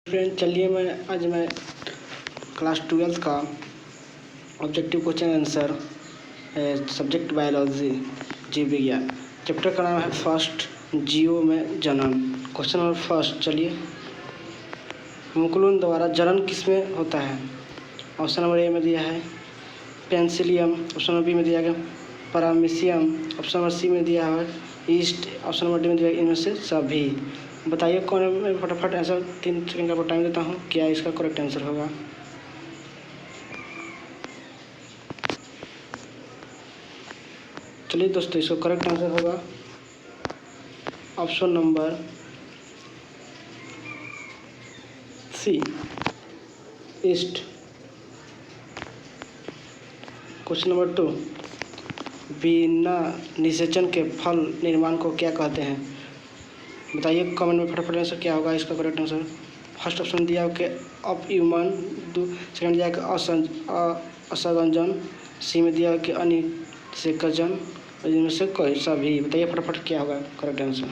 Friend चलिए आज मैं क्लास 12th का objective question answer subject biology जीव विज्ञान चैप्टर का नाम है फर्स्ट जीव में जनन। क्वेश्चन नंबर फर्स्ट चलिए, मुकुलन द्वारा जनन किसमें होता है? ऑप्शन नंबर ए में दिया है पेंसिलियम, ऑप्शन नंबर बी में दिया गया पैरामीशियम, ऑप्शन नंबर सी में दिया है ईस्ट, ऑप्शन नंबर डी में दिया इनमें से सभी। बताइए कौन है? मैं फटाफट आंसर 3 सेकंड का टाइम देता हूँ, क्या इसका करेक्ट आंसर होगा? चलिए दोस्तों, इसका करेक्ट आंसर होगा option number C yeast. Question number 2, बिना निषेचन के फल निर्माण को क्या कहते हैं? बताइए कमेंट में फटाफट आंसर क्या होगा इसका करेक्ट आंसर। फर्स्ट ऑप्शन दिया कि अपयुमन, सेकंड दिया कि असंजन, सी में दिया कि अनिषेकजन, और इनमें से कोई सभी। बताइए फटाफट क्या होगा करेक्ट आंसर।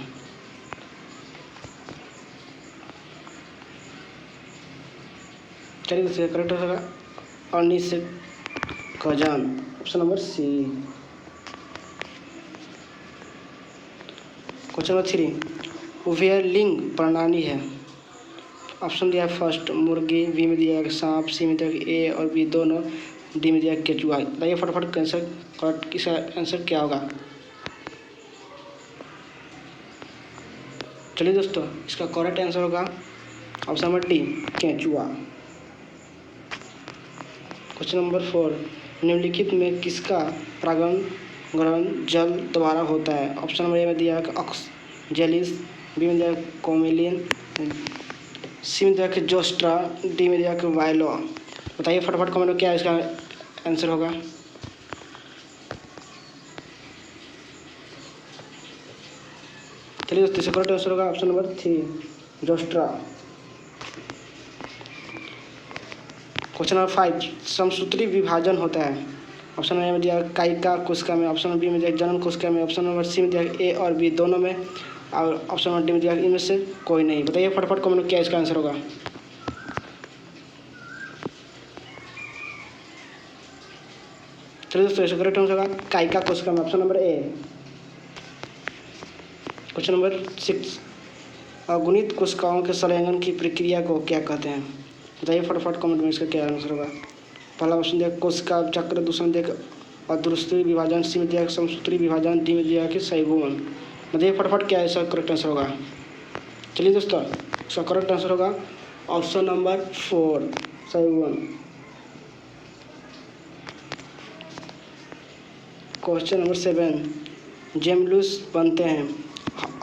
चलिए दोस्तों, करेक्ट आंसर होगा अनिषेकजन, option number C. Question number 3, उभय लिंग प्रणाली है। ऑप्शन दिया है फर्स्ट मुर्गी, बी में दिया है सांप, सी में दिया है ए और बी दोनों, डी में दिया है केचुआ। बताइए फटाफट आंसर करेक्ट इसका आंसर क्या होगा। चलिए दोस्तों, इसका करेक्ट आंसर होगा ऑप्शन नंबर डी केचुआ। क्वेश्चन नंबर 4, निम्नलिखित में किसका परागण ग्रहण जल द्वारा होता है? ऑप्शन नंबर ए में दिया है ऑक्सजेलिस, बी में दिया है कोमिलिन, सी में दिया है जोस्ट्रा, डी में दिया है वाइलो। बताइए फटाफट कमेंट में क्या इसका आंसर होगा। चलिए दोस्तों, इसका करेक्ट आंसर होगा ऑप्शन नंबर 3 जोस्ट्रा। क्वेश्चन नंबर 5, समसूत्री विभाजन होता है। ऑप्शन नंबर ए में दिया है कायिका कोशिका में, ऑप्शन नंबर बी में दिया है जनन कोशिका में, ऑप्शन नंबर सी में दिया है ए और बी दोनों में, और ऑप्शन नंबर डी में दिया है इनमें से कोई नहीं। बताइए फटाफट कमेंट में क्या इसका आंसर होगा। चलिए दोस्तों, इसका करेक्ट आंसर होगा कायिका कोशिका में, option number A. Question number 6, अगुणित कोशिकाओं के संलयन की प्रक्रिया को क्या कहते हैं? बताइए फटाफट कमेंट में इसका क्या आंसर होगा। पहला ऑप्शन दिया कोशिका चक्र, दूसरा दिया अधूरसूत्री विभाजन, सी में दिया समसूत्री विभाजन, डी में दिया कि संयुग्मन। बताइए फटाफट क्या इसका करेक्ट आंसर होगा। चलिए दोस्तों, इसका करेक्ट आंसर होगा ऑप्शन नंबर 4 संयुग्मन। क्वेश्चन नंबर 7, जेमलूस बनते हैं।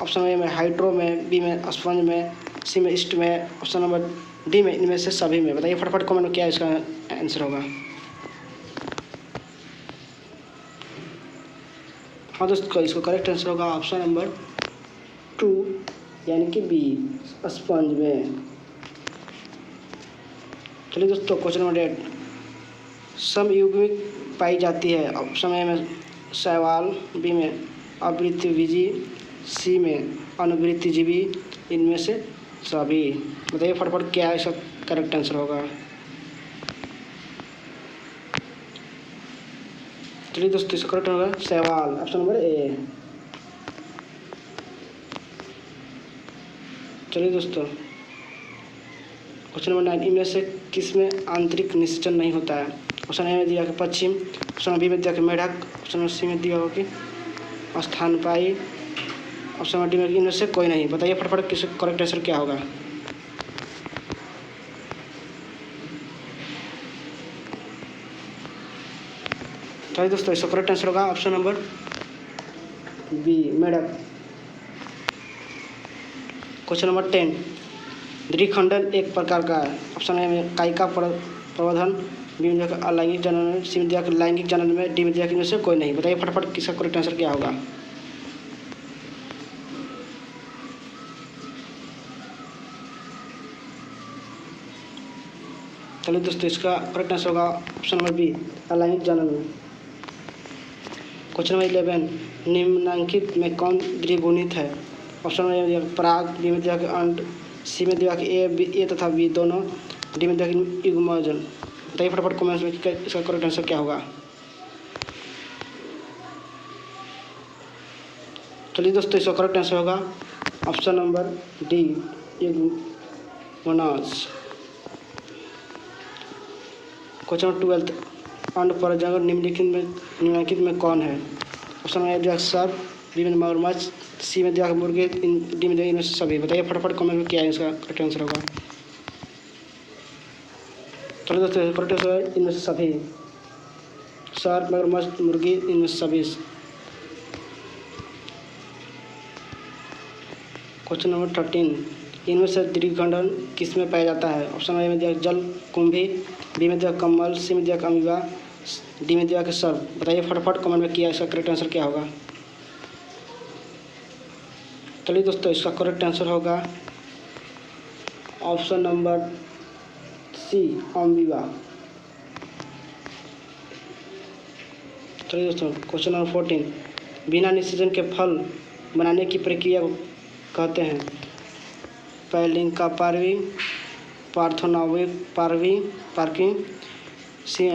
ऑप्शन ए में हाइड्रो में, बी में स्पंज में, सी में ईस्ट में, ऑप्शन नंबर डी में इनमें से सभी में। बताइए फटाफट कमेंट में क्या इसका आंसर होगा। हाँ दोस्तों, इसका करेक्ट आंसर होगा ऑप्शन नंबर 2 यानी कि बी स्पंज में। चलिए दोस्तों, क्वेश्चन नंबर 8, समयुग्मिक पाई जाती है। ऑप्शन ए में शैवाल, बी में आवृत्तिजीवी, सी में अनुवृत्तिजीवी, इनमें से सभी। बताइए फटाफट क्या इसका करेक्ट आंसर होगा। चलिए दोस्तों, इसका करेक्ट होगा शैवाल, ऑप्शन नंबर ए। चलिए दोस्तों, क्वेश्चन नंबर 9, इनमें से किसमें आंतरिक निषेचन नहीं होता है? ऑप्शन ए में दिया कि पश्चिम, ऑप्शन नंबर बी में दिया कि मेढक, ऑप्शन नंबर सी में दिया हो कि स्तनपायी, ऑप्शन नंबर डी में इनमें से कोई नहीं। बताइए फटाफट किस करेक्ट आंसर क्या होगा। चलिए दोस्तों, इसका करेक्ट आंसर होगा ऑप्शन नंबर बी मेढक। क्वेश्चन नंबर 10, द्विखंडन एक प्रकार का है। ऑप्शन ए में कायिका प्रवर्धन, बी में दिया अलैंगिक जनन, सी में दिया लैंगिक जनन में, डी में दिया इनमें से कोई नहीं। बताइए फटाफट किसका करेक्ट आंसर क्या होगा। चलिए दोस्तों, इसका करेक्ट आंसर होगा ऑप्शन नंबर बी अलैंगिक जनन में। क्वेश्चन नंबर 11, निम्नलिखित में कौन द्विगुणित है? ऑप्शन में दिया पराग, बी में दिया अंड, सी में दिया कि ए तथा बी दोनों, डी में दिया कि युग्मजन। बताइए फटाफट कमेंट्स में कि इसका करेक्ट आंसर क्या होगा। चलिए दोस्तों, इसका करेक्ट आंसर होगा ऑप्शन नंबर डी, युग्मनाज। क्वेश्चन नंबर 12, अंड परजनक निम्नलिखित में कौन है। ऑप्शन नंबर ए दिया सर्प, बी में मगरमच्छ, सी में दिया मुर्गे, डी में दिया इनमें से सभी। बताइए फटाफट कमेंट में क्या है इसका करेक्ट आंसर होगा। चलिए दोस्तों, करेक्ट आंसर है इनमें से सभी, सर्प, मगरमच्छ, मुर्गी, इनमें से सभी। क्वेश्चन नंबर 13, इनमें से दीर्घखंडन किस में पाया जाता है। ऑप्शन ए में दिया जल कुंभी, बी में दिया कमल, सी में दिया अमीबा, डी में दिया कि सर्प। बताइए फटाफट कमेंट में किया इसका करेक्ट आंसर क्या होगा। चलिए दोस्तों, इसका करेक्ट आंसर होगा ऑप्शन नंबर सी, अमीबा। चलिए दोस्तों, क्वेश्चन नंबर 14, बिना निषेचन के फल बनाने की प्रक्रिया को कहते हैं। पैलिंका पार्विंग, पार्थोनोविक पार्किंग, सी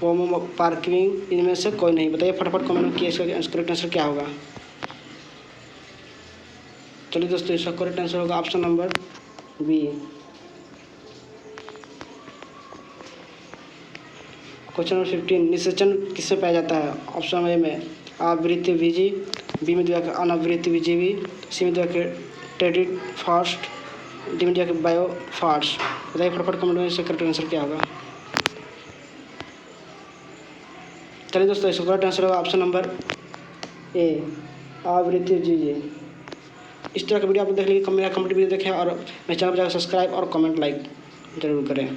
पोमो पार्किंग, इनमें से कोई नहीं। बताइए फटाफट कमेंट में कि इसका करेक्ट आंसर क्या होगा। चलिए दोस्तों, इसका करेक्ट आंसर होगा option number B. Question number 15, निषेचन किससे पाया जाता है। ऑप्शन ए में आवृत्ति बीजी, बी में दिया कि अनावृत्ति बीजीवी, सी में दिया कि टेडिड फास्ट, डी में दिया कि बायो फास्ट। बताइए फटाफट कमेंट में इसका करेक्ट आंसर क्या होगा। चलिए दोस्तों, इसका करेक्ट आंसर होगा ऑप्शन नंबर ए, आवृत्ति बीजी। इस तरह का वीडियो आप देख लीजिए, मेरा कंप्लीट वीडियो देखें और मेरे चैनल पर जाकर सब्सक्राइब और कमेंट लाइक जरूर करें।